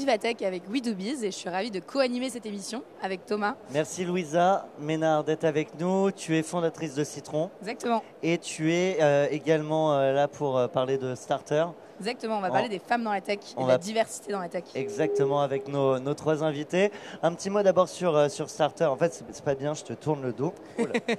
Vivatech avec WeDoBiz et je suis ravie de co-animer cette émission avec Thomas. Merci Louisa Ménard d'être avec nous. Tu es fondatrice de Citron. Exactement. Et tu es également là pour parler de Starter. Exactement, on va parler des femmes dans la tech et de la diversité dans la tech. Exactement, avec nos trois invités. Un petit mot d'abord sur Starter. En fait, c'est pas bien, je te tourne le dos. Oh là.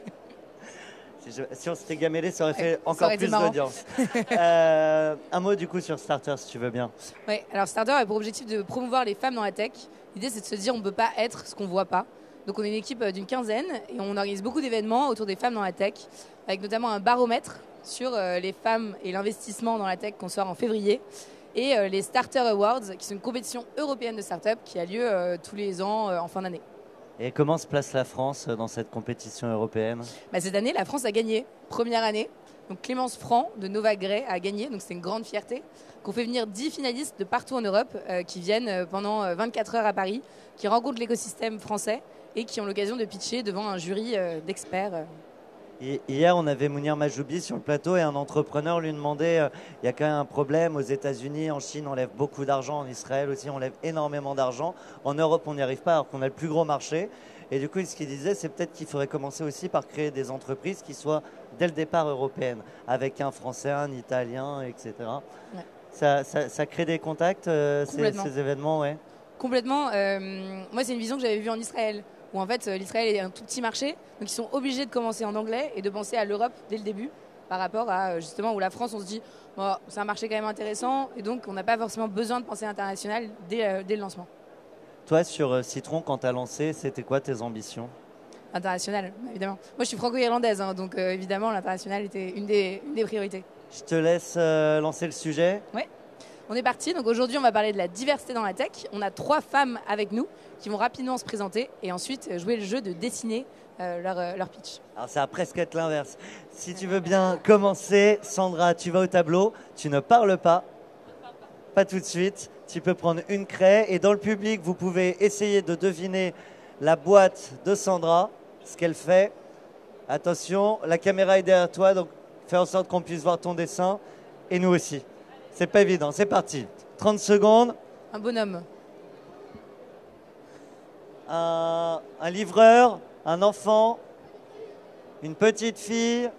Si on s'était gamellé, ça aurait fait encore plus d'audience. Un mot du coup sur Starter, si tu veux bien. Oui, alors Starter a pour objectif de promouvoir les femmes dans la tech. L'idée, c'est de se dire on ne peut pas être ce qu'on ne voit pas. Donc on est une équipe d'une 15aine et on organise beaucoup d'événements autour des femmes dans la tech, avec notamment un baromètre sur les femmes et l'investissement dans la tech qu'on sort en février, et les Starter Awards, qui sont une compétition européenne de start-up qui a lieu tous les ans en fin d'année. Et comment se place la France dans cette compétition européenne ? Cette année, la France a gagné, première année. Donc Clémence Franc de Nova Grey a gagné, donc c'est une grande fierté. Qu'on fait venir 10 finalistes de partout en Europe qui viennent pendant 24 heures à Paris, qui rencontrent l'écosystème français et qui ont l'occasion de pitcher devant un jury d'experts. Hier, on avait Mounir Majoubi sur le plateau et un entrepreneur lui demandait il y a quand même un problème aux États-Unis, en Chine, on lève beaucoup d'argent, en Israël aussi, on lève énormément d'argent. En Europe, on n'y arrive pas alors qu'on a le plus gros marché. Et du coup, ce qu'il disait, c'est peut-être qu'il faudrait commencer aussi par créer des entreprises qui soient dès le départ européennes, avec un Français, un Italien, etc. Ouais. Ça crée des contacts, ces événements, ouais. Complètement. Moi, c'est une vision que j'avais vue en Israël, où en fait l'Israël est un tout petit marché, donc ils sont obligés de commencer en anglais et de penser à l'Europe dès le début, par rapport à justement où la France, on se dit bon, c'est un marché quand même intéressant et donc on n'a pas forcément besoin de penser international dès le lancement. Toi, sur Citron, quand tu as lancé, c'était quoi tes ambitions ? International, évidemment. Moi, je suis franco-irlandaise, donc évidemment l'international était une des priorités. Je te laisse lancer le sujet. Oui. On est parti. Donc aujourd'hui, on va parler de la diversité dans la tech. On a 3 femmes avec nous qui vont rapidement se présenter et ensuite jouer le jeu de dessiner leur pitch. Alors ça va presque être l'inverse. Si tu veux bien commencer, Sandra, tu vas au tableau, tu ne parles pas. Pas tout de suite. Tu peux prendre une craie et dans le public, vous pouvez essayer de deviner la boîte de Sandra, ce qu'elle fait. Attention, la caméra est derrière toi, donc fais en sorte qu'on puisse voir ton dessin et nous aussi. C'est pas évident, c'est parti. 30 secondes. Un bonhomme. Un livreur, un enfant, une petite fille,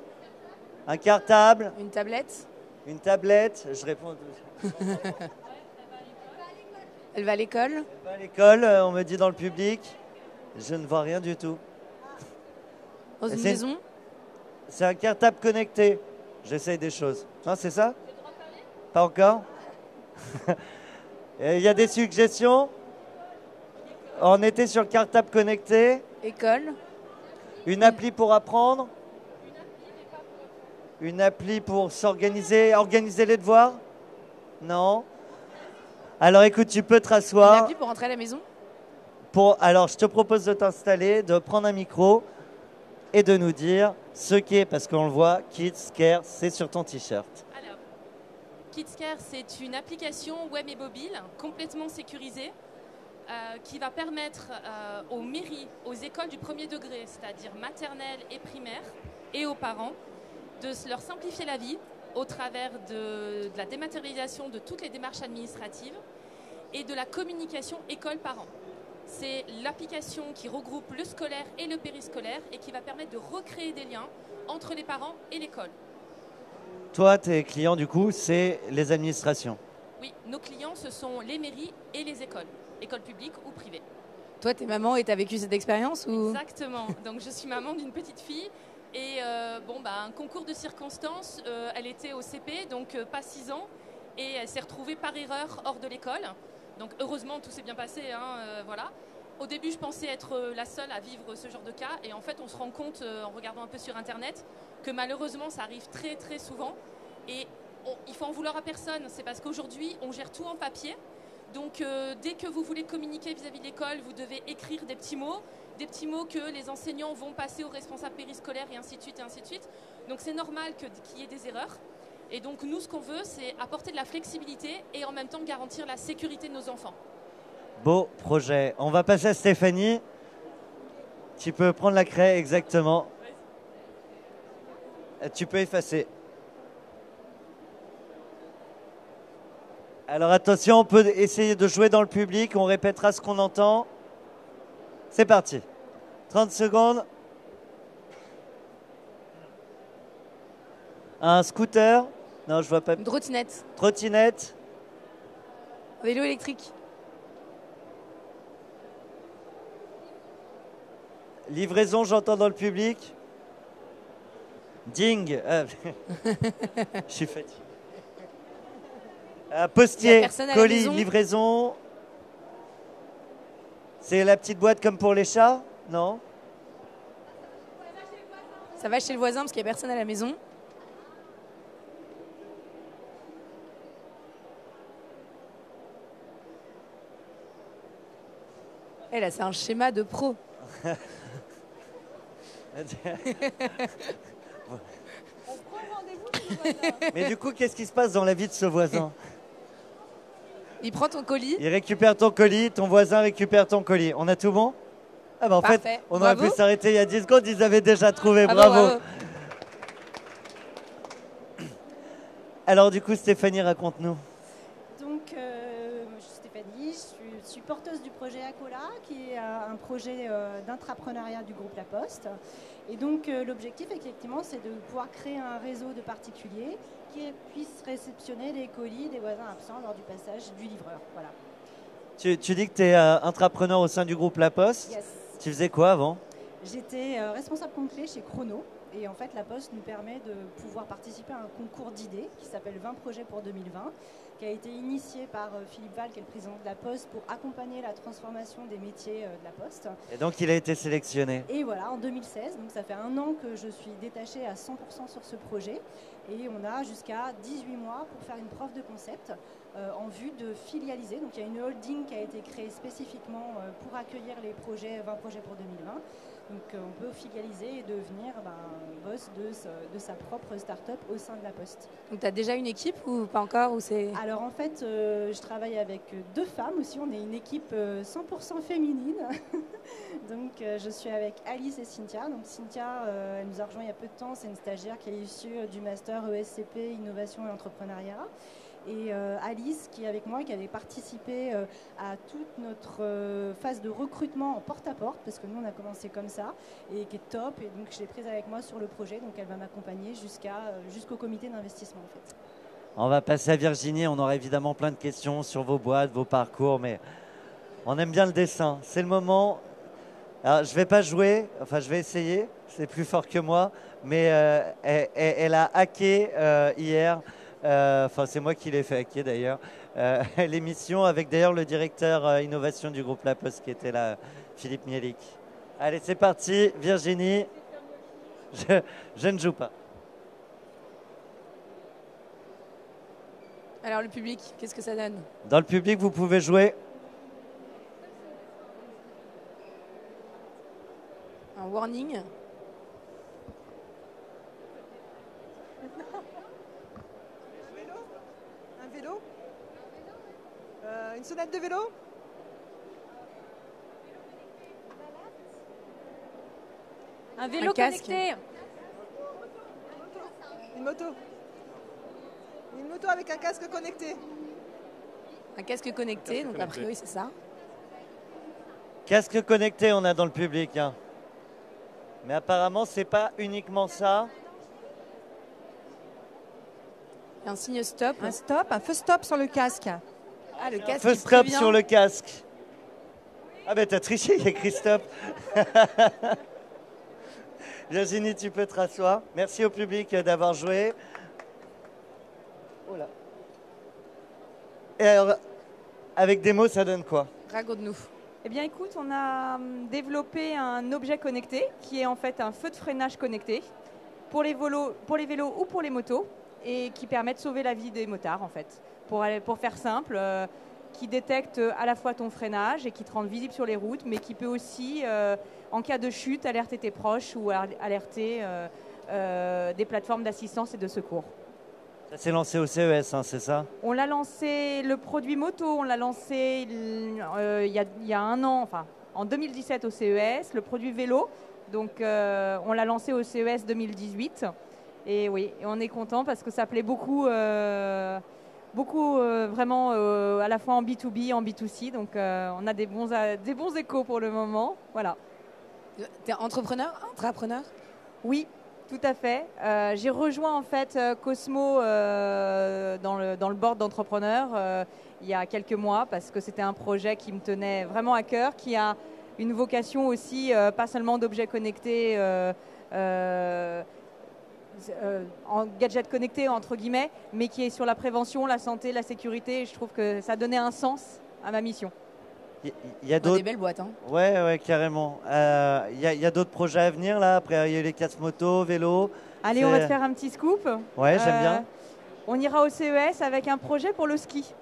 un cartable. Une tablette. Une tablette, je réponds. Elle va à l'école. Elle va à l'école, on me dit dans le public. Je ne vois rien du tout. Dans une maison. C'est un cartable connecté. J'essaye des choses. Non, c'est ça ? Pas encore. Il y a des suggestions. On était sur le cartable connecté. École. Une appli pour apprendre. Une appli pour s'organiser, organiser les devoirs. Non. Alors écoute, tu peux te rasseoir. Une appli pour rentrer à la maison. Alors je te propose de t'installer, de prendre un micro et de nous dire ce qu'est, parce qu'on le voit, Kids Care, c'est sur ton t-shirt. KidsCare, c'est une application web et mobile complètement sécurisée qui va permettre aux mairies, aux écoles du premier degré, c'est-à-dire maternelle et primaire, et aux parents, de leur simplifier la vie au travers de la dématérialisation de toutes les démarches administratives et de la communication école-parent. C'est l'application qui regroupe le scolaire et le périscolaire et qui va permettre de recréer des liens entre les parents et l'école. Toi, tes clients, du coup, c'est les administrations. Oui, nos clients, ce sont les mairies et les écoles publiques ou privées. Toi, t'es maman et t'as vécu cette expérience ou... Exactement. Donc, je suis maman d'une petite fille et un concours de circonstances, elle était au CP, donc pas 6 ans, et elle s'est retrouvée par erreur hors de l'école. Donc, heureusement, tout s'est bien passé, voilà. Au début, je pensais être la seule à vivre ce genre de cas, et en fait, on se rend compte, en regardant un peu sur Internet, que malheureusement, ça arrive très, très souvent. Et il faut en vouloir à personne. C'est parce qu'aujourd'hui, on gère tout en papier. Donc, dès que vous voulez communiquer vis-à-vis de l'école, vous devez écrire des petits mots que les enseignants vont passer aux responsables périscolaires et ainsi de suite, et ainsi de suite. Donc, c'est normal qu'il y ait des erreurs. Et donc, nous, ce qu'on veut, c'est apporter de la flexibilité et en même temps garantir la sécurité de nos enfants. Beau projet. On va passer à Stéphanie. Tu peux prendre la craie, exactement. Tu peux effacer. Alors attention, on peut essayer de jouer dans le public. On répétera ce qu'on entend. C'est parti. 30 secondes. Un scooter. Non, je vois pas. Une trottinette. Trottinette. Vélo électrique. Livraison, j'entends dans le public. Ding. Je suis fatigué. Il y a Postier, personne à la colis, maison. livraison. C'est la petite boîte comme pour les chats? Non? Ça va chez le voisin parce qu'il n'y a personne à la maison. Eh là, c'est un schéma de pro. Mais du coup, qu'est-ce qui se passe dans la vie de ce voisin? Il prend ton colis. Il récupère ton colis, ton voisin récupère ton colis. On a tout bon? Ah bah en Parfait. fait, on aurait Bravo. pu s'arrêter il y a 10 secondes, ils avaient déjà trouvé. Bravo, Bravo. bravo. Alors du coup, Stéphanie, raconte-nous. Donc, je suis Stéphanie, je suis porteuse du projet Acola, qui est un projet d'intrapreneuriat du groupe La Poste. Et donc, l'objectif, effectivement, c'est de pouvoir créer un réseau de particuliers qui puissent réceptionner les colis des voisins absents lors du passage du livreur. Voilà. Tu dis que tu es intrapreneur au sein du groupe La Poste. Yes. Tu faisais quoi avant? J'étais responsable complet chez Chrono. Et en fait, La Poste nous permet de pouvoir participer à un concours d'idées qui s'appelle 20 projets pour 2020, qui a été initié par Philippe Val, qui est le président de La Poste, pour accompagner la transformation des métiers de La Poste. Et donc, il a été sélectionné. Et voilà, en 2016, donc ça fait 1 an que je suis détachée à 100% sur ce projet. Et on a jusqu'à 18 mois pour faire une preuve de concept en vue de filialiser. Donc il y a une holding qui a été créée spécifiquement pour accueillir les projets 20 projets pour 2020. Donc on peut filialiser et devenir boss de sa propre start-up au sein de La Poste. Donc, tu as déjà une équipe ou pas encore ou c'est... Alors en fait, je travaille avec 2 femmes aussi. On est une équipe 100% féminine. Donc je suis avec Alice et Cynthia. Donc Cynthia, elle nous a rejoint il y a peu de temps. C'est une stagiaire qui est issue du master ESCP Innovation et Entrepreneuriat. Et Alice, qui est avec moi, qui avait participé à toute notre phase de recrutement en porte-à-porte, parce que nous, on a commencé comme ça, et qui est top. Et donc, je l'ai prise avec moi sur le projet. Donc, elle va m'accompagner jusqu'au comité d'investissement, en fait. On va passer à Virginie. On aura évidemment plein de questions sur vos boîtes, vos parcours, mais on aime bien le dessin. C'est le moment. Alors, je ne vais pas jouer, enfin, je vais essayer. C'est plus fort que moi, mais elle a hacké hier. Enfin, c'est moi qui l'ai fait hacker d'ailleurs. L'émission avec d'ailleurs le directeur innovation du groupe La Poste qui était là, Philippe Mielik. Allez, c'est parti, Virginie. Je ne joue pas. Alors, le public, qu'est-ce que ça donne? Dans le public, vous pouvez jouer. Un warning. Un vélo? Une sonnette de vélo? Un vélo Un casque. connecté. Une moto? Une moto avec un casque connecté? Un casque connecté, donc a priori, c'est ça. Casque connecté, on a dans le public. Hein. Mais apparemment, c'est pas uniquement ça. Un signe stop. Un stop, un feu stop sur le casque. Ah, le casque. Feu qui stop prévient. sur le casque. Ah ben t'as triché, il y a écrit stop. Virginie, tu peux te rasseoir. Merci au public d'avoir joué. Oh là. Et alors, avec des mots, ça donne quoi? Raconte-nous. Eh bien, écoute, on a développé un objet connecté qui est en fait un feu de freinage connecté pour les vélos ou pour les motos et qui permet de sauver la vie des motards en fait. Pour faire simple, qui détecte à la fois ton freinage et qui te rend visible sur les routes, mais qui peut aussi, en cas de chute, alerter tes proches ou alerter des plateformes d'assistance et de secours. Ça s'est lancé au CES, hein, c'est ça? On l'a lancé, le produit moto, on l'a lancé il y a 1 an, enfin en 2017 au CES, le produit vélo, donc on l'a lancé au CES 2018. Et oui, et on est content parce que ça plaît beaucoup beaucoup vraiment à la fois en B2B, en B2C. Donc on a des bons échos pour le moment. Voilà. T'es entrepreneur, intrapreneur? Oui, tout à fait. J'ai rejoint en fait Cosmo dans le board d'entrepreneurs il y a quelques mois parce que c'était un projet qui me tenait vraiment à cœur, qui a une vocation aussi, pas seulement d'objets connectés, en gadgets connectés entre guillemets, mais qui est sur la prévention, la santé, la sécurité. Et je trouve que ça donnait un sens à ma mission. Il y a Des d'autres. belles boîtes. Hein. Ouais, carrément. Il y a d'autres projets à venir là. Après, il y a eu les casques moto, vélo. Allez, on va te faire un petit scoop. Ouais, j'aime bien. On ira au CES avec un projet pour le ski.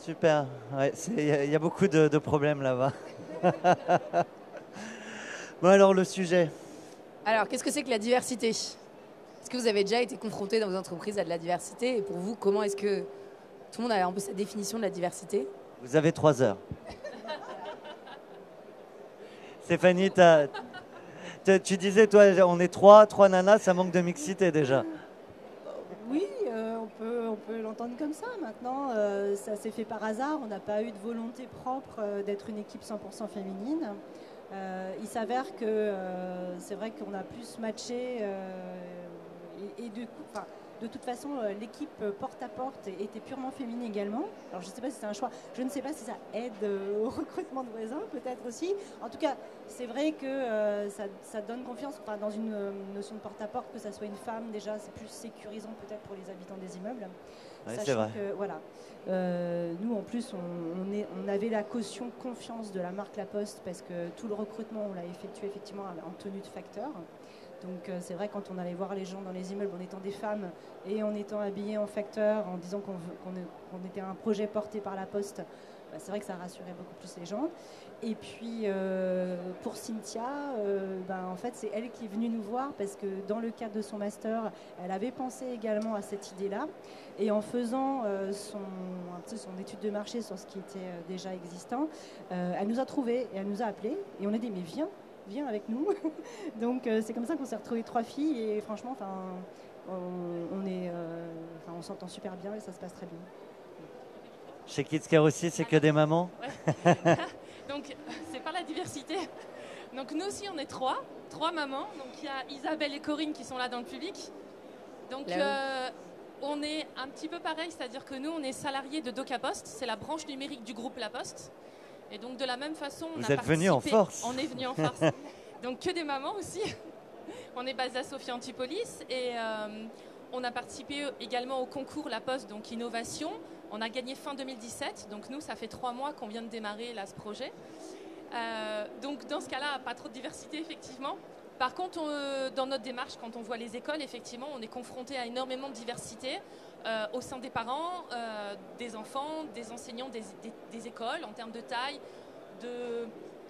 Super. Ouais, il y a beaucoup de problèmes là-bas. Bon, alors le sujet. Alors, qu'est-ce que c'est que la diversité? Est-ce que vous avez déjà été confronté dans vos entreprises à de la diversité? Et pour vous, comment est-ce que tout le monde a un peu sa définition de la diversité? Vous avez 3 heures. Stéphanie, tu disais, toi, on est trois nanas, ça manque de mixité déjà. Oui, on peut l'entendre comme ça. Maintenant, ça s'est fait par hasard. On n'a pas eu de volonté propre d'être une équipe 100% féminine. Il s'avère que c'est vrai qu'on a plus matché et de toute façon, l'équipe porte-à-porte était purement féminine également. Alors, je ne sais pas si c'est un choix. Je ne sais pas si ça aide au recrutement de voisins, peut-être aussi. En tout cas, c'est vrai que ça donne confiance dans une notion de porte-à-porte, que ça soit une femme. Déjà, c'est plus sécurisant peut-être pour les habitants des immeubles. Oui, c'est vrai. Que, voilà, nous, en plus, on avait la caution confiance de la marque La Poste parce que tout le recrutement, on l'a effectué effectivement en tenue de facteur. Donc c'est vrai, quand on allait voir les gens dans les immeubles en étant des femmes et en étant habillés en facteur, en disant qu'on était un projet porté par La Poste, c'est vrai que ça rassurait beaucoup plus les gens. Et puis pour Cynthia, en fait c'est elle qui est venue nous voir parce que dans le cadre de son master, elle avait pensé également à cette idée-là. Et en faisant son étude de marché sur ce qui était déjà existant, elle nous a trouvés et elle nous a appelés et on a dit mais viens avec nous. Donc c'est comme ça qu'on s'est retrouvés 3 filles et franchement on s'entend super bien et ça se passe très bien. Chez KidsCare aussi, c'est que des mamans. Ouais. Donc c'est pas la diversité. Donc nous aussi on est 3 mamans. Donc il y a Isabelle et Corinne qui sont là dans le public. Donc on est un petit peu pareil, c'est-à-dire que nous on est salariés de DocaPost, c'est la branche numérique du groupe La Poste. Et donc de la même façon, Vous êtes venus en force. On est venus en force. Donc que des mamans aussi. On est basé à Sophia Antipolis et on a participé également au concours La Poste, donc Innovation. On a gagné fin 2017. Donc nous, ça fait 3 mois qu'on vient de démarrer là ce projet. Donc dans ce cas-là, pas trop de diversité effectivement. Par contre, dans notre démarche, quand on voit les écoles, effectivement, on est confronté à énormément de diversité au sein des parents, des enfants, des enseignants, des écoles, en termes de taille, de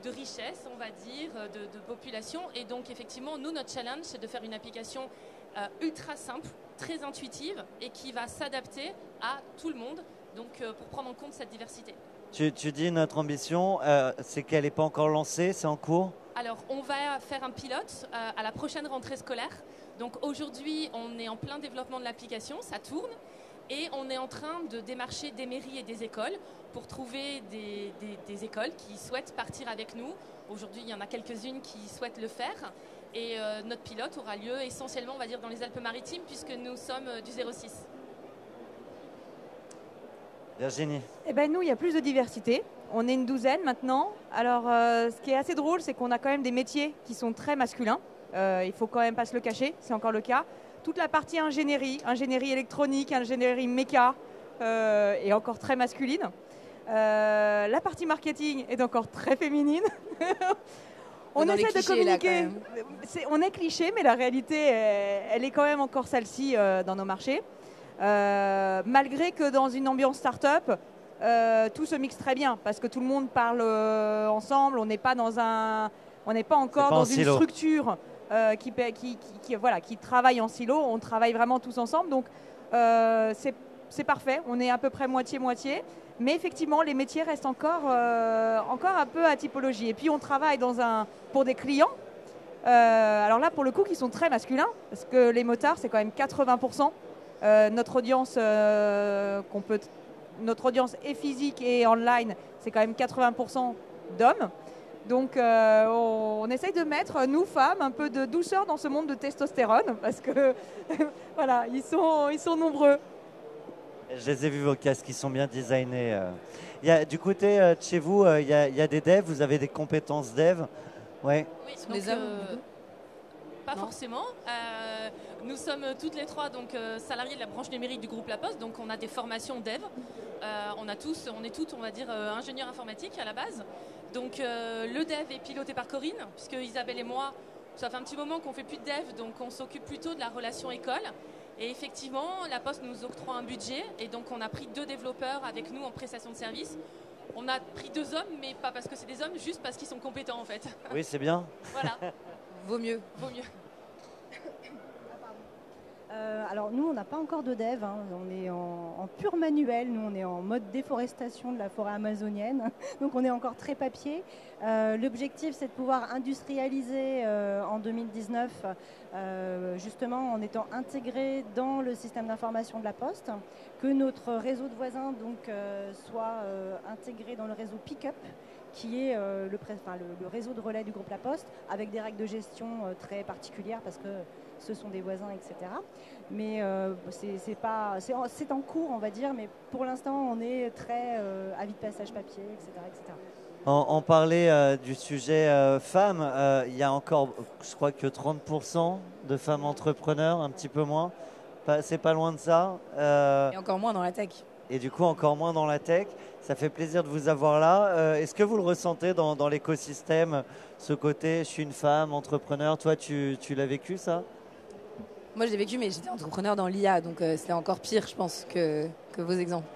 richesse, on va dire, de population. Et donc, effectivement, nous, notre challenge, c'est de faire une application ultra simple, très intuitive et qui va s'adapter à tout le monde, donc pour prendre en compte cette diversité. Tu dis notre ambition, c'est qu'elle n'est pas encore lancée, c'est en cours? Alors, on va faire un pilote à la prochaine rentrée scolaire. Donc aujourd'hui, on est en plein développement de l'application, ça tourne. Et on est en train de démarcher des mairies et des écoles pour trouver des écoles qui souhaitent partir avec nous. Aujourd'hui, il y en a quelques-unes qui souhaitent le faire. Et notre pilote aura lieu essentiellement, on va dire, dans les Alpes-Maritimes, puisque nous sommes du 06. Virginie. Eh ben nous, il y a plus de diversité. On est une 12aine maintenant. Alors, ce qui est assez drôle, c'est qu'on a quand même des métiers qui sont très masculins. Il faut quand même pas se le cacher, c'est encore le cas. Toute la partie ingénierie électronique, ingénierie méca, est encore très masculine. La partie marketing est encore très féminine. On essaie de communiquer. On est cliché, mais la réalité, elle est quand même encore celle-ci dans nos marchés. Malgré que dans une ambiance start-up, tout se mixe très bien parce que tout le monde parle ensemble. On n'est pas encore dans une structure qui travaille en silo. On travaille vraiment tous ensemble. Donc c'est parfait. On est à peu près moitié-moitié. Mais effectivement, les métiers restent encore un peu à typologie. Et puis on travaille pour des clients. Alors là, pour le coup, qui sont très masculins parce que les motards, c'est quand même 80% Notre audience notre audience est physique et online, c'est quand même 80% d'hommes. Donc on essaye de mettre, nous femmes, un peu de douceur dans ce monde de testostérone parce que voilà, ils sont nombreux. Je les ai vus, vos casques, ils sont bien designés. Du côté de chez vous, il y a des devs, vous avez des compétences dev. Ouais. Oui, sont donc, des hommes, du coup pas Non. forcément. Nous sommes toutes les trois donc, salariés de la branche numérique du groupe La Poste, donc on a des formations dev. On est toutes, on va dire, ingénieurs informatiques à la base. Donc le dev est piloté par Corinne, puisque Isabelle et moi, ça fait un petit moment qu'on fait plus de dev, donc on s'occupe plutôt de la relation école. Et effectivement, La Poste nous octroie un budget, et donc on a pris 2 développeurs avec nous en prestation de service. On a pris 2 hommes, mais pas parce que c'est des hommes, juste parce qu'ils sont compétents en fait. Oui, c'est bien. Voilà, Vaut mieux. vaut mieux. Alors nous, on n'a pas encore de dev, hein. On est en pur manuel, nous on est en mode déforestation de la forêt amazonienne, donc on est encore très papier. L'objectif c'est de pouvoir industrialiser en 2019, justement en étant intégré dans le système d'information de la Poste, que notre réseau de voisins donc, soit intégré dans le réseau Pick-up, qui est le réseau de relais du groupe La Poste, avec des règles de gestion très particulières parce que ce sont des voisins, etc. Mais c'est en cours, on va dire, mais pour l'instant, on est très avis de passage papier, etc. etc. On parlait du sujet femmes. Il y a encore, je crois que 30% de femmes entrepreneurs, un petit peu moins. C'est pas loin de ça. Et encore moins dans la tech. Et du coup, encore moins dans la tech. Ça fait plaisir de vous avoir là. Est-ce que vous le ressentez dans l'écosystème, ce côté, je suis une femme, entrepreneur? Toi, tu l'as vécu, ça? Moi, je l'ai vécu, mais j'étais entrepreneur dans l'IA, donc c'était encore pire, je pense, que vos exemples.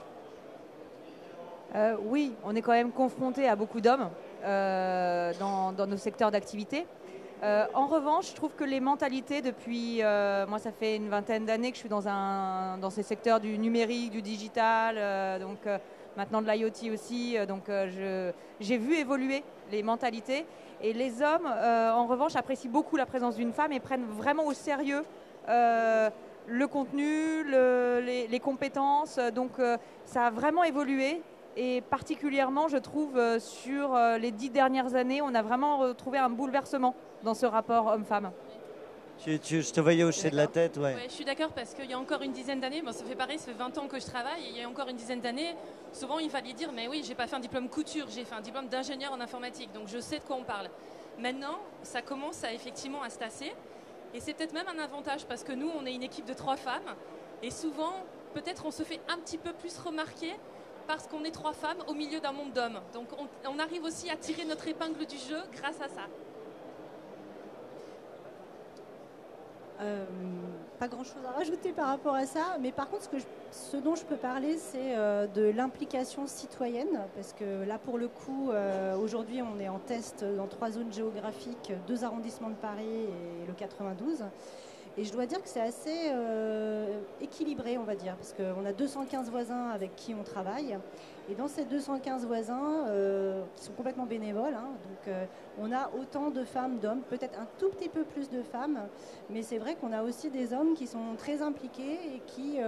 Oui, on est quand même confronté à beaucoup d'hommes dans nos secteurs d'activité. En revanche, je trouve que les mentalités depuis, moi ça fait une vingtaine d'années que je suis dans ces secteurs du numérique, du digital, maintenant de l'IoT aussi, j'ai vu évoluer les mentalités. Et les hommes, en revanche, apprécient beaucoup la présence d'une femme et prennent vraiment au sérieux le contenu, les compétences. Donc ça a vraiment évolué. Et particulièrement, je trouve, sur les 10 dernières années, on a vraiment retrouvé un bouleversement dans ce rapport homme-femme. Je te voyais hocher de la tête, ouais. Ouais, je suis d'accord parce qu'il y a encore une dizaine d'années, bon, ça fait pareil, ça fait 20 ans que je travaille, et il y a encore une dizaine d'années, souvent il fallait dire, mais oui, j'ai pas fait un diplôme couture, j'ai fait un diplôme d'ingénieur en informatique, donc je sais de quoi on parle. Maintenant, ça commence effectivement à se tasser, et c'est peut-être même un avantage parce que nous, on est une équipe de 3 femmes, et souvent, peut-être on se fait un petit peu plus remarquer parce qu'on est 3 femmes au milieu d'un monde d'hommes. Donc on arrive aussi à tirer notre épingle du jeu grâce à ça. Pas grand-chose à rajouter par rapport à ça, mais par contre, ce dont je peux parler, c'est de l'implication citoyenne, parce que là, pour le coup, aujourd'hui, on est en test dans 3 zones géographiques, 2 arrondissements de Paris et le 92. Et je dois dire que c'est assez équilibré, on va dire, parce qu'on a 215 voisins avec qui on travaille. Et dans ces 215 voisins, qui sont complètement bénévoles, hein, donc on a autant de femmes, d'hommes, peut-être un tout petit peu plus de femmes, mais c'est vrai qu'on a aussi des hommes qui sont très impliqués et qui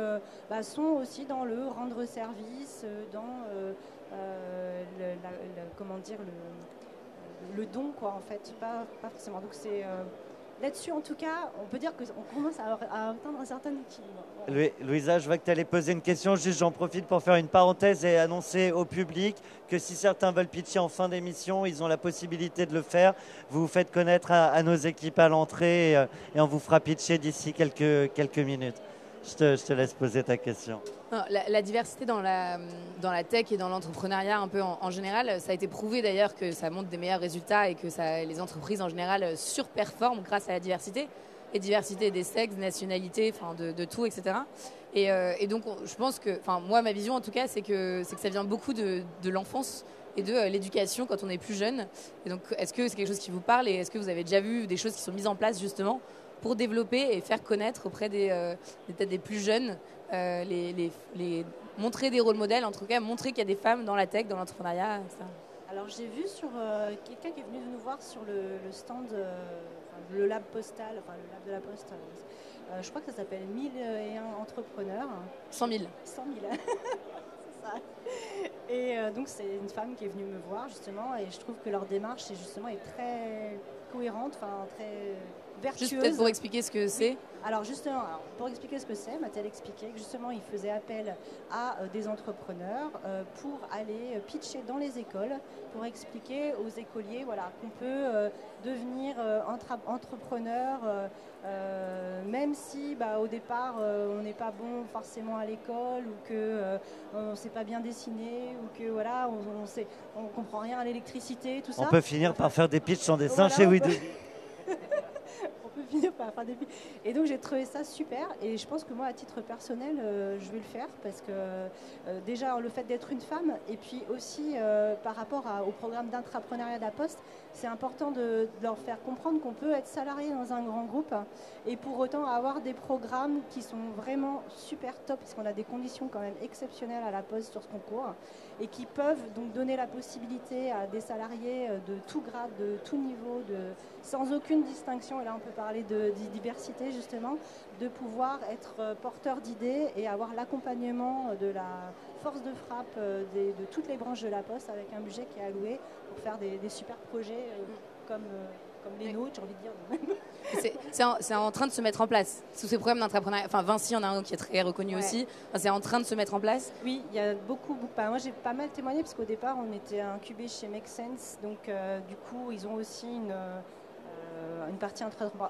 sont aussi dans le rendre service, dans le don, quoi, en fait, pas forcément. Donc c'est... Là-dessus, en tout cas, on peut dire qu'on commence à atteindre un certain équilibre. Louisa, je vois que tu allais poser une question. Juste, j'en profite pour faire une parenthèse et annoncer au public que si certains veulent pitcher en fin d'émission, ils ont la possibilité de le faire. Vous vous faites connaître à nos équipes à l'entrée et on vous fera pitcher d'ici quelques minutes. Je te laisse poser ta question. Non, la diversité dans la tech et dans l'entrepreneuriat un peu en général, ça a été prouvé d'ailleurs que ça montre des meilleurs résultats et que les entreprises en général surperforment grâce à la diversité. Et diversité des sexes, des nationalités, de tout, etc. Et donc je pense que, moi ma vision en tout cas, c'est que ça vient beaucoup de l'enfance et de l'éducation quand on est plus jeune. Et donc est-ce que c'est quelque chose qui vous parle et est-ce que vous avez déjà vu des choses qui sont mises en place justement pour développer et faire connaître auprès peut-être des plus jeunes, montrer des rôles modèles, en tout cas montrer qu'il y a des femmes dans la tech, dans l'entrepreneuriat, etc. Alors j'ai vu sur quelqu'un qui est venu nous voir sur le stand, le lab postal, enfin le lab de la poste. Je crois que ça s'appelle 1001 entrepreneurs. 100 000. 100 000. C'est ça. Et donc c'est une femme qui est venue me voir justement et je trouve que leur démarche est très cohérente, enfin très vertueuse. Juste peut-être pour expliquer ce que c'est. Alors justement, pour expliquer ce que c'est, m'a-t-elle expliqué que justement il faisait appel à des entrepreneurs pour aller pitcher dans les écoles, pour expliquer aux écoliers qu'on peut devenir entrepreneur même si au départ on n'est pas bon forcément à l'école ou que on ne sait pas bien dessiner ou que on comprend rien à l'électricité, tout ça. On peut finir par faire des pitchs en dessin chez Widow. On peut finir par faire des pitchs. Et donc j'ai trouvé ça super et je pense que moi à titre personnel je vais le faire parce que déjà le fait d'être une femme et puis aussi par rapport au programme d'intrapreneuriat de la Poste, c'est important de leur faire comprendre qu'on peut être salarié dans un grand groupe et pour autant avoir des programmes qui sont vraiment super top parce qu'on a des conditions quand même exceptionnelles à la Poste sur ce concours et qui peuvent donc donner la possibilité à des salariés de tout grade, de tout niveau, sans aucune distinction, et là on peut parler de diversité justement, de pouvoir être porteur d'idées et avoir l'accompagnement de la force de frappe de toutes les branches de la Poste avec un budget qui est alloué pour faire des super projets comme les nôtres, j'ai envie de dire. C'est en train de se mettre en place. Sous ces problèmes d'entrepreneuriat, enfin Vinci en a un qui est très reconnu aussi. Enfin, c'est en train de se mettre en place. Oui, il y a beaucoup. Moi, j'ai pas mal témoigné parce qu'au départ, on était incubé chez Make Sense. Donc, du coup, ils ont aussi une partie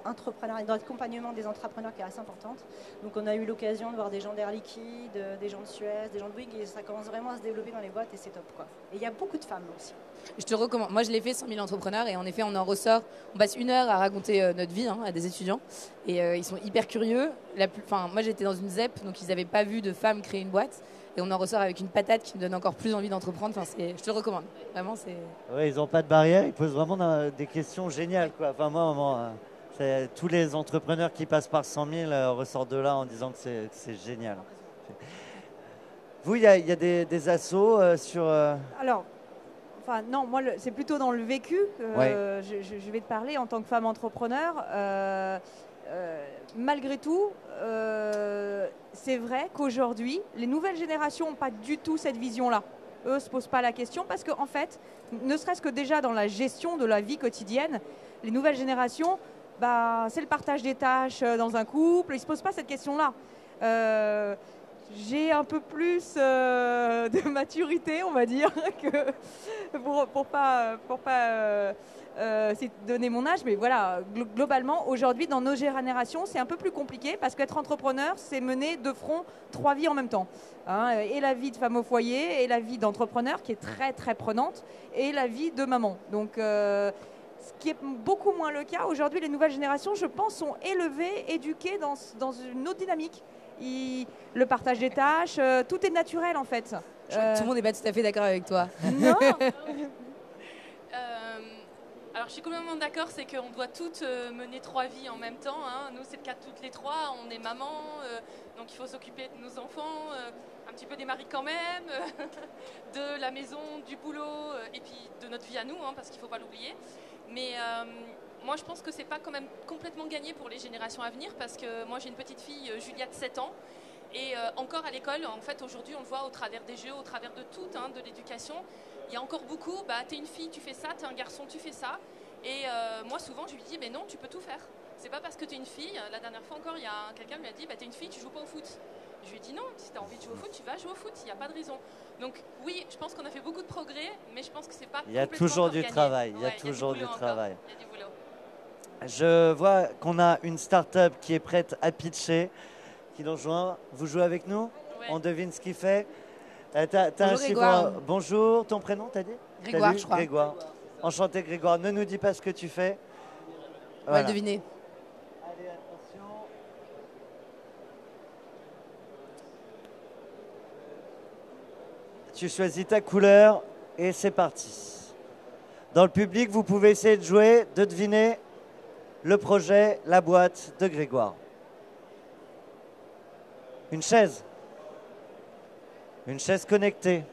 entrepreneuriale, d'accompagnement des entrepreneurs qui est assez importante. Donc, on a eu l'occasion de voir des gens d'Air Liquide, des gens de Suez, des gens de Bouygues, et ça commence vraiment à se développer dans les boîtes et c'est top, quoi. Et il y a beaucoup de femmes aussi. Je te recommande. Moi, je l'ai fait 100 000 entrepreneurs et en effet, on en ressort. On passe 1 heure à raconter notre vie à des étudiants et ils sont hyper curieux. Moi, j'étais dans une ZEP, donc ils n'avaient pas vu de femmes créer une boîte et on en ressort avec une patate qui me donne encore plus envie d'entreprendre. Je te le recommande. Vraiment, c'est. Ouais, ils n'ont pas de barrière. Ils posent vraiment des questions géniales, quoi. Enfin, tous les entrepreneurs qui passent par 100 000 ressortent de là en disant que c'est génial. Vous, il y a des assos sur. Alors. Enfin, non, moi, c'est plutôt dans le vécu. Je vais te parler en tant que femme entrepreneur. Malgré tout, c'est vrai qu'aujourd'hui, les nouvelles générations n'ont pas du tout cette vision-là. Eux ne se posent pas la question parce qu'en fait, ne serait-ce que déjà dans la gestion de la vie quotidienne, les nouvelles générations, c'est le partage des tâches dans un couple. Ils ne se posent pas cette question-là. J'ai un peu plus de maturité, on va dire, que pour pas donner mon âge. Mais voilà, globalement, aujourd'hui, dans nos générations, c'est un peu plus compliqué parce qu'être entrepreneur, c'est mener de front 3 vies en même temps. Et la vie de femme au foyer, et la vie d'entrepreneur qui est très, très prenante, et la vie de maman. Donc, ce qui est beaucoup moins le cas. Aujourd'hui, les nouvelles générations, je pense, sont élevées, éduquées dans une autre dynamique. Le partage des tâches, tout est naturel en fait. Je crois que tout le monde n'est pas tout à fait d'accord avec toi. Non. Alors je suis complètement d'accord, c'est qu'on doit toutes mener 3 vies en même temps. Nous c'est le cas de toutes les 3, on est maman, donc il faut s'occuper de nos enfants, un petit peu des maris quand même, de la maison, du boulot, et puis de notre vie à nous, parce qu'il ne faut pas l'oublier. Mais moi, je pense que c'est pas quand même complètement gagné pour les générations à venir parce que moi, j'ai une petite fille, Julia, de 7 ans. Et encore à l'école, en fait, aujourd'hui, on le voit au travers des jeux, au travers de tout, de l'éducation. Il y a encore beaucoup, t'es une fille, tu fais ça, t'es un garçon, tu fais ça. Et moi, souvent, je lui dis, mais non, tu peux tout faire. C'est pas parce que t'es une fille. La dernière fois encore, il y a quelqu'un qui m'a dit, t'es une fille, tu joues pas au foot. Je lui ai dit non, si tu as envie de jouer au foot, tu vas jouer au foot, il n'y a pas de raison. Donc oui, je pense qu'on a fait beaucoup de progrès, mais je pense que c'est pas Il y a toujours du travail, il y a toujours du travail. Il y a du boulot. Je vois qu'on a une start-up qui est prête à pitcher, qui nous rejoint. Vous jouez avec nous? On devine ce qu'il fait. Bonjour Grégoire. Bonjour, ton prénom t'as dit? Grégoire, je crois. Grégoire. Enchanté Grégoire, ne nous dis pas ce que tu fais. On va le deviner. Allez, attention. Tu choisis ta couleur et c'est parti. Dans le public, vous pouvez essayer de jouer, de deviner le projet, la boîte de Grégoire. Une chaise. Une chaise connectée.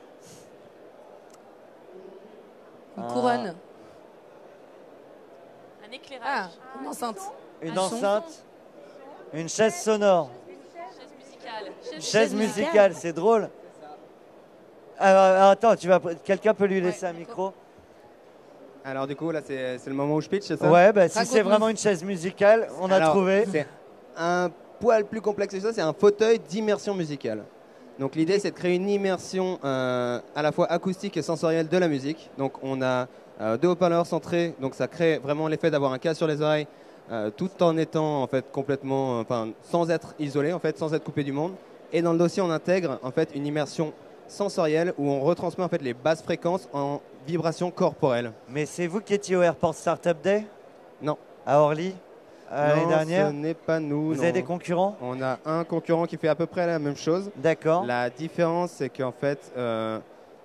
Une couronne. Un éclairage. Ah, une enceinte. Une Un enceinte. Une chaise sonore. Chaise musicale. Chaise Chaise musicale, musicale. c'est drôle. Alors, attends, quelqu'un peut lui laisser Ouais, un micro? Alors du coup, là, c'est le moment où je pitch, c'est ça? Ouais, bah, si c'est Raconte-nous. vraiment une chaise musicale, on a Alors, trouvé. C'est un poil plus complexe que ça, c'est un fauteuil d'immersion musicale. Donc l'idée, c'est de créer une immersion à la fois acoustique et sensorielle de la musique. Donc on a deux haut-parleurs centrés, donc ça crée vraiment l'effet d'avoir un casque sur les oreilles, tout en étant en fait complètement, sans être isolé, en fait, sans être coupé du monde. Et dans le dossier, on intègre en fait une immersion sensorielle où on retransmet en fait les basses fréquences en vibrations corporelles. Mais c'est vous qui étiez au Airport Startup Day Non. à Orly l'année Non, dernière? ce n'est pas nous. Vous non. avez des concurrents? On a un concurrent qui fait à peu près la même chose. D'accord. La différence, c'est qu'en fait,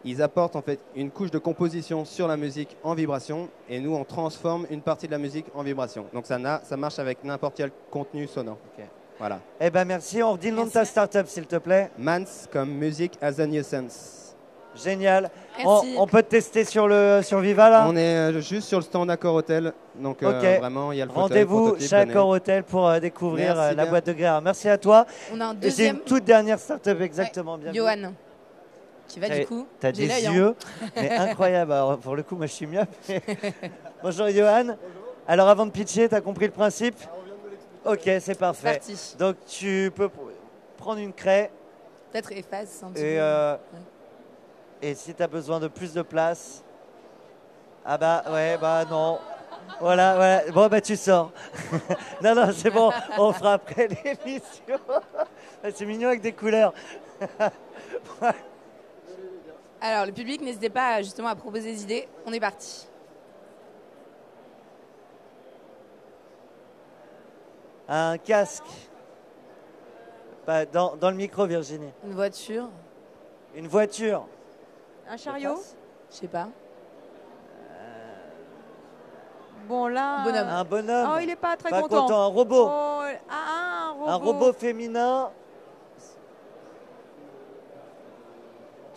ils apportent en fait une couche de composition sur la musique en vibration, et nous, on transforme une partie de la musique en vibration. Donc ça marche avec n'importe quel contenu sonore. Ok. Voilà. Eh ben merci, on redit le nom de ta startup s'il te plaît. Mans comme Music as a New Sense. Génial. Merci. On peut te tester sur Viva là? On est juste sur le stand Accor Hotel, donc Ok. vraiment, il y a le fauteuil, Rendez-vous prototype, chez venez. Accor Hotel pour découvrir Merci la bien. boîte de Gréard. Merci à toi. On a un Et j'ai deuxième. une toute dernière startup exactement. Bien vu. Johan. Qui va T'as- du coup. T'as J'ai des l'œil, hein. yeux, mais incroyable. Alors, pour le coup, moi je suis myope. Bonjour Johan. Alors avant de pitcher, t'as compris le principe? Ok, c'est parfait. Parti. Donc tu peux prendre une craie Peut-être efface un petit et, peu. et si t'as besoin de plus de place, ah bah ouais, bah non. Voilà, voilà. Bon bah tu sors. Non, non, c'est bon. On fera après l'émission. C'est mignon avec des couleurs. Alors, le public, n'hésitez pas justement à proposer des idées. On est parti. Un casque. Bah, dans le micro, Virginie. Une voiture. Une voiture. Un chariot. Je sais pas. Bon, là. Bonhomme. Un bonhomme. Oh, il est pas très Pas content. content. Un robot. Oh, un robot. Un robot féminin.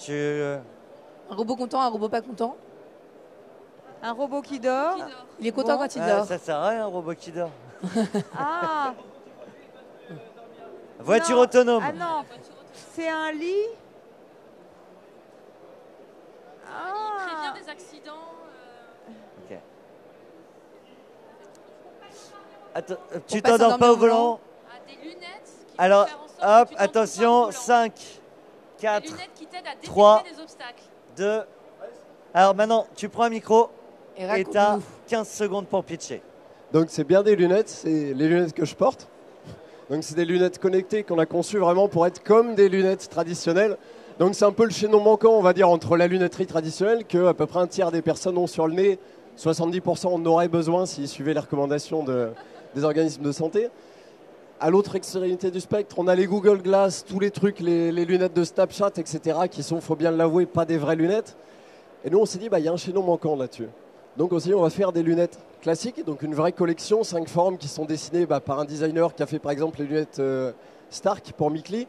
Un robot content, un robot pas content. Un robot qui dort. Il est content Bon. quand il Ah, dort. ça sert à rien, un robot qui dort. Ah. Voiture Non. autonome. Ah non, c'est un lit. Il Ah. prévient des accidents. Ok. Attends, tu pas t'endors pas au s'endormir au volant. volant? Des lunettes qui Alors, vont faire en sorte que hop, tu t'endormes attention, pas au volant. 5, Des 4, lunettes qui t'aident à détecter 3, des obstacles. 2. Alors maintenant, tu prends un micro Et et t'as raconte-nous. 15 secondes pour pitcher. Donc c'est bien des lunettes, c'est les lunettes que je porte. Donc c'est des lunettes connectées qu'on a conçues vraiment pour être comme des lunettes traditionnelles. Donc c'est un peu le chaînon manquant, on va dire, entre la lunetterie traditionnelle que à peu près un tiers des personnes ont sur le nez, 70% en auraient besoin s'ils suivaient les recommandations des organismes de santé. À l'autre extrémité du spectre, on a les Google Glass, tous les trucs, les lunettes de Snapchat, etc., qui sont, faut bien l'avouer, pas des vraies lunettes. Et nous, on s'est dit, bah, y a un chaînon manquant là-dessus. Donc aussi, on va faire des lunettes classiques, donc une vraie collection, 5 formes qui sont dessinées par un designer qui a fait par exemple les lunettes Stark pour Mikli.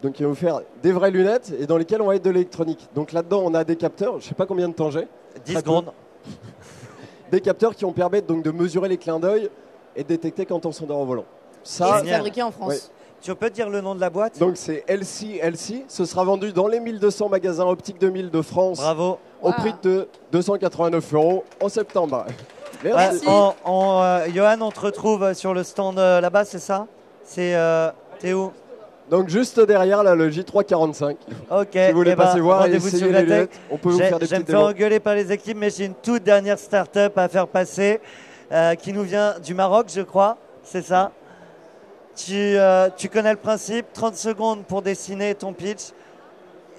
Donc il va vous faire des vraies lunettes et dans lesquelles on va être de l'électronique. Donc là-dedans, on a des capteurs, je ne sais pas combien de temps j'ai. 10 Très peu. secondes. Des capteurs qui vont permettre donc de mesurer les clins d'œil et de détecter quand on s'endort au volant. Et Ça, c'est fabriqué en France. Ouais. Tu peux dire le nom de la boîte? donc c'est LC. Ce sera vendu dans les 1200 magasins Optique 2000 de France Bravo. au Wow. prix de 289 € en septembre. Merci. Ouais, Johan, on te retrouve sur le stand là-bas, c'est ça? T'es où? Donc juste derrière là, le J345. Ok. Si vous voulez eh ben, passer voir et rendez-vous essayer sur les la tech. lunettes, on peut vous faire des Je vais me petites faire démos. engueuler par les équipes, mais j'ai une toute dernière start-up à faire passer qui nous vient du Maroc, je crois. C'est ça? Tu connais le principe, 30 secondes pour dessiner ton pitch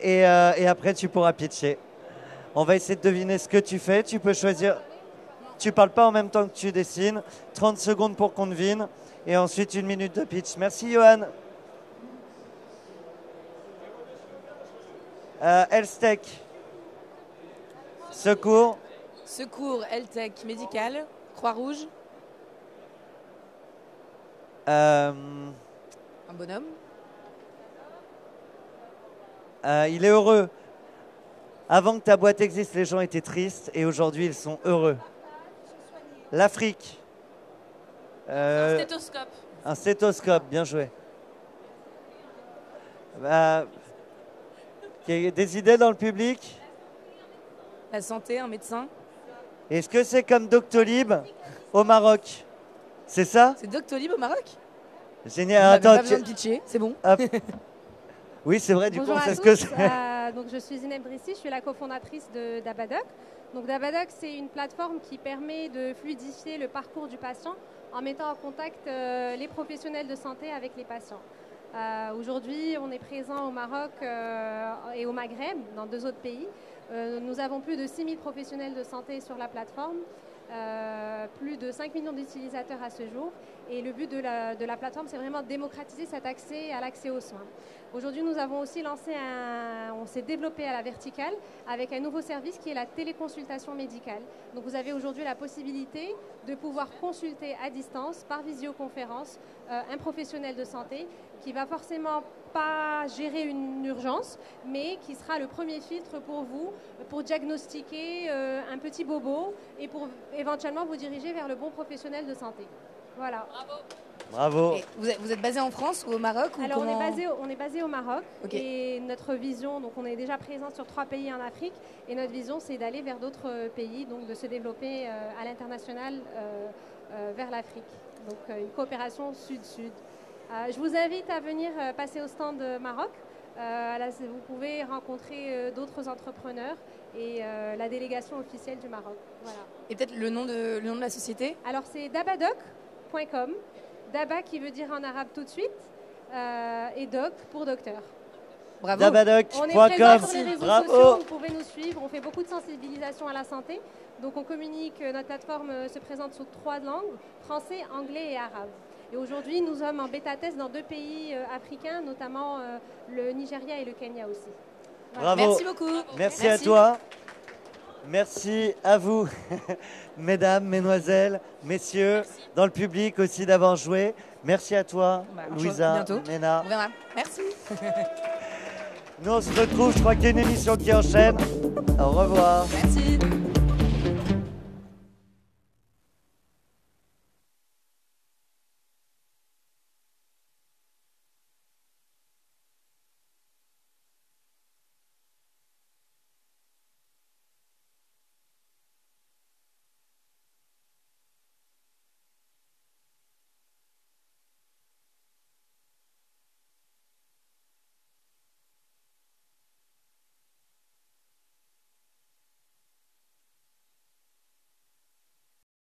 et après tu pourras pitcher. On va essayer de deviner ce que tu fais. Tu peux choisir. Tu parles pas en même temps que tu dessines. 30 secondes pour qu'on devine et ensuite 1 minute de pitch. Merci Johan. Elstech. Secours. Secours, L-Tech, médical, Croix-Rouge, Euh, un bonhomme. il est heureux. Avant que ta boîte existe, les gens étaient tristes et aujourd'hui ils sont heureux. L'Afrique. Un stéthoscope. Un stéthoscope, bien joué. Des idées dans le public? La santé, un médecin. Est-ce que c'est comme Doctolib au Maroc? C'est ça? C'est Doctolib au Maroc? Génial. Attends, Attends, pas besoin de pitcher, c'est bon. Oui, c'est vrai, du coup, Bonjour on à sait ce tous. que c'est. Donc, je suis Zineb Drissi, je suis la cofondatrice de Dabadoc. Donc, Dabadoc, c'est une plateforme qui permet de fluidifier le parcours du patient en mettant en contact les professionnels de santé avec les patients. Aujourd'hui, on est présent au Maroc et au Maghreb, dans 2 autres pays. Nous avons plus de 6000 professionnels de santé sur la plateforme, plus de 5 millions d'utilisateurs à ce jour. Et le but de la plateforme, c'est vraiment de démocratiser cet accès à l'accès aux soins. Aujourd'hui, nous avons aussi lancé on s'est développé à la verticale avec un nouveau service qui est la téléconsultation médicale. Donc vous avez aujourd'hui la possibilité de pouvoir consulter à distance, par visioconférence, un professionnel de santé qui va forcément pas gérer une urgence, mais qui sera le premier filtre pour vous, pour diagnostiquer un petit bobo et pour éventuellement vous diriger vers le bon professionnel de santé. Voilà. Bravo. Bravo. Et vous êtes basé en France ou au Maroc ou Alors comment... on est basé au Maroc. Okay. Et notre vision, donc on est déjà présent sur 3 pays en Afrique et notre vision c'est d'aller vers d'autres pays, donc de se développer à l'international vers l'Afrique. Donc une coopération sud-sud. Je vous invite à venir passer au stand Maroc. Vous pouvez rencontrer d'autres entrepreneurs et la délégation officielle du Maroc. Voilà. Et peut-être le nom de la société? Alors c'est dabadoc.com. Daba qui veut dire en arabe tout de suite et doc pour docteur. Bravo. Dabadoc.com. On est présent sur les réseaux Bravo. sociaux, vous pouvez nous suivre, on fait beaucoup de sensibilisation à la santé. Donc on communique, notre plateforme se présente sous 3 langues, français, anglais et arabe. Et aujourd'hui, nous sommes en bêta-test dans 2 pays africains, notamment le Nigeria et le Kenya aussi. Bravo. Merci beaucoup. Merci à toi. Merci à vous, mesdames, mesdemoiselles, messieurs, dans le public aussi d'avoir joué. Merci à toi, Louisa, bientôt. Ména. On verra. Merci. Nous, on se retrouve, je crois qu'il y a une émission qui enchaîne. Au revoir. Merci.